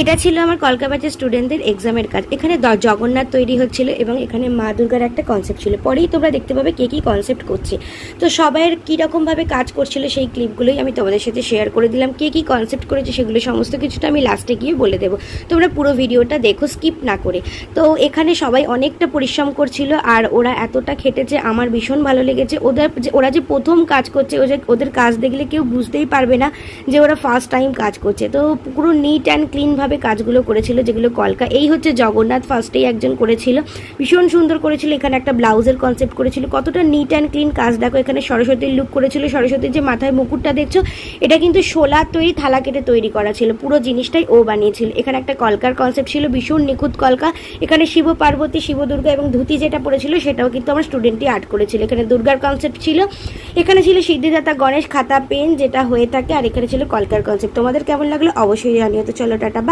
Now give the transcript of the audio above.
এটা ছিল আমার কলকা ব্যাচের স্টুডেন্টদের এক্সামের কাজ। এখানে জগন্নাথ তৈরি হচ্ছিল এবং এখানে মা দুর্গার একটা কনসেপ্ট ছিল। পরেই তোমরা দেখতে পাবে কে কী কনসেপ্ট করছে। তো সবাইয়ের কীরকমভাবে কাজ করছিল সেই ক্লিপগুলোই আমি তোমাদের সাথে শেয়ার করে দিলাম। কে কী কনসেপ্ট করেছে সেগুলো সমস্ত কিছুটা আমি লাস্টে গিয়ে বলে দেবো। তোমরা পুরো ভিডিওটা দেখো স্কিপ না করে। তো এখানে সবাই অনেকটা পরিশ্রম করছিল আর ওরা এতটা খেটেছে, আমার ভীষণ ভালো লেগেছে। ওরা যে প্রথম কাজ করছে, ওদের কাজ দেখলে কেউ বুঝতেই পারবে না যে ওরা ফার্স্ট টাইম কাজ করছে। তো পুরো নিট অ্যান্ড ক্লিনভাবে কাজগুলো করেছিল, যেগুলো কলকা। এই হচ্ছে জগন্নাথ, ফার্স্টেই একজন করেছিল, ভীষণ সুন্দর করেছিল। এখানে একটা ব্লাউজের কনসেপ্ট করেছিল, কতটা নিট অ্যান্ড ক্লিন কাজ দেখো। এখানে সরস্বতীর লুক করেছিল। সরস্বতীর যে মাথায় মুকুটটা দেখছো, এটা কিন্তু শোলার তৈরি, থালা কেটে তৈরি করা ছিল। পুরো জিনিসটাই ও বানিয়েছিল। এখানে একটা কলকার কনসেপ্ট ছিল, ভীষণ নিখুঁত কলকা। এখানে শিব পার্বতী, শিব দুর্গা এবং ধুতি যেটা পড়েছিল সেটাও কিন্তু আমার স্টুডেন্টই আর্ট করেছিল। এখানে দুর্গার কনসেপ্ট ছিল। এখানে ছিল সিদ্ধিদাতা গণেশ, খাতা পেন যেটা হয়ে থাকে। আর এখানে ছিল কলকার কনসেপ্ট। তোমাদের কেমন লাগলো অবশ্যই জানিও। তো চলো টাটা।